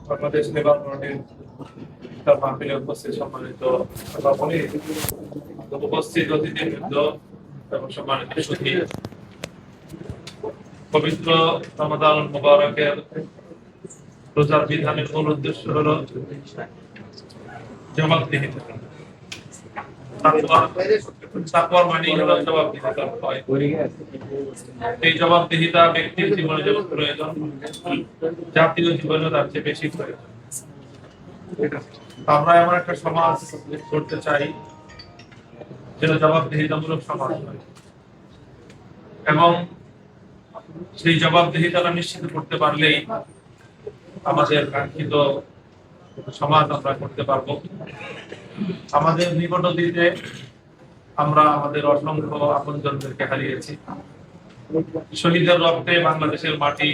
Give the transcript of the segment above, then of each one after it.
Bangladesh labour পার্টির তার মাহফিলে উপস্থিত সম্মানিত সভাপতি, উপস্থিত অতিথিবৃন্দ এবং সম্মানিত সুধী, পবিত্র রমাদান মুবারকের রোজার বিধানের মূল উদ্দেশ্য হলো জবাবদিহিতা। তাকওয়ার মানে হলো জবাবদিহিতা হয়। এই জবাবদিহিতা ব্যক্তির জীবনে যেমন প্রয়োজন, জাতীয় জীবনে তার চেয়ে বেশি প্রয়োজন। আমরা এমন একটা সমাজ করতে চাই যেটা জবাবদিহিতামূলক সমাজ হয়, এবং সেই জবাবদিহিতাটা নিশ্চিত করতে পারলেই আমাদের কাঙ্ক্ষিত সমাজ আমরা করতে পারবো। আমাদের নিকট অতীতে আমরা আমাদের অসংখ্য আপনজনদেরকে হারিয়েছি। শহীদের রক্তে বাংলাদেশের মাটি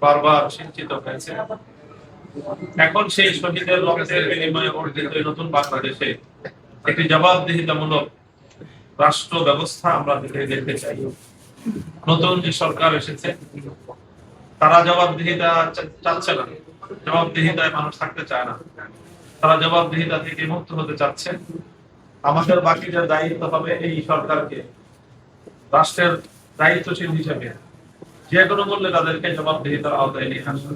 বারবার সিঞ্চিত হয়েছে। এখন সেই শহীদের রক্তের বিনিময়ে অর্জিত নতুন বাংলাদেশে একটি জবাবদিহিতামূলক রাষ্ট্র ব্যবস্থা আমরা দেখতে চাই। নতুন যে সরকার এসেছে তারা জবাবদিহিতা চাচ্ছে না, জবাবদিহিতায় মানুষ থাকতে চায় না, তারা জবাবদিহিতা থেকে মুক্ত হতে চাচ্ছে। আমাদের বাকি যে দায়িত্ব হবে এই সরকারকে রাষ্ট্রের দায়িত্বশীল হিসেবে যে কোনো মূল্যে তাদেরকে জবাবদিহিতার আওতায় নিয়ে আসা,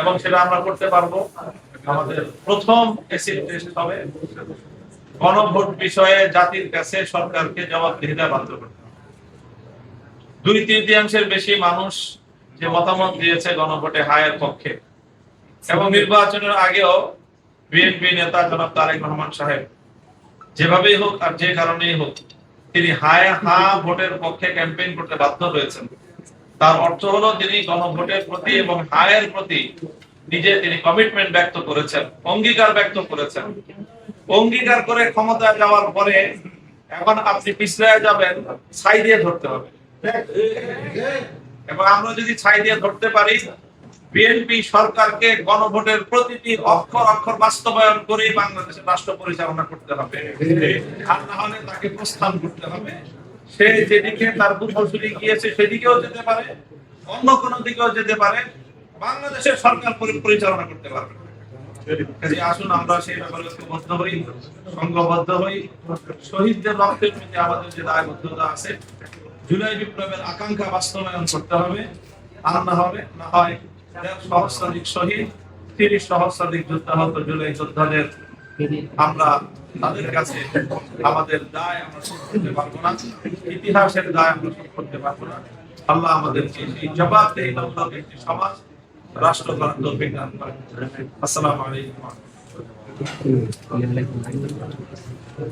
এবং সেটা আমরা করতে পারবো। আমাদের প্রথম এসিড টেস্ট হবে গণভোট বিষয়ে জাতির কাছে সরকারকে জবাবদিহিতা বাধ্য করতে হবে। 2/3 বেশি মানুষ যে মতামত দিয়েছে গণভোটে হায়ের পক্ষে, এবং নির্বাচনের আগেও বিএনপি নেতা জনাব তারেক রহমান সাহেব যেভাবেই হোক আর যে কারণেই হোক তিনি হা ভোটের পক্ষে ক্যাম্পেইন করতে বাধ্য হয়েছেন। তার অর্থ হলো তিনি গণভোটের প্রতি এবং হায়ের প্রতি তিনি কমিটমেন্ট ব্যক্ত করেছেন, অঙ্গীকার ব্যক্ত করেছেন। অঙ্গীকার করে ক্ষমতায় যাওয়ার পরে এখন আপনি পিছলে যাবেন, ছাই দিয়ে ধরতে হবে। এবং আমরা যদি ছাই দিয়ে ধরতে পারি, বিএনপি সরকারকে গণভোটের প্রতিটি অক্ষর বাস্তবায়ন করে বাংলাদেশের রাষ্ট্র পরিচালনা করতে হবে, আর না হলে তাকে প্রস্থান করতে হবে। সে যেদিকে তার পূর্বসূরি গিয়েছে সেদিকেও যেতে পারে, অন্য কোনো দিকেও যেতে পারে, বাংলাদেশের সরকার পরিচালনা করতে পারবে। আসুন আমরা সেই ব্যাপারে ঐক্যবদ্ধ হই, সংঘবদ্ধ হই। শহীদদের রক্তের প্রতি আমাদের যে দায়বদ্ধতা আছে, জুলাই বিপ্লবের আকাঙ্ক্ষা বাস্তবায়ন করতে হবে। আর না হয় 1.5 সহস্রাধিক শহীদ, 30 সহস্রাধিক যুদ্ধাহত জুলাই যোদ্ধাদের আমরা তাদের কাছে আমাদের দায় আমরা শোধ করতে পারবো না, ইতিহাসের দায় আমরা শোধ করতে পারবো না। আল্লাহ আমাদেরকে এই জবাবদিহিতামূলক একটি সমাজ রাষ্ট্র গড়ার তৌফিক দান করেন। আসসালামু আলাইকুম।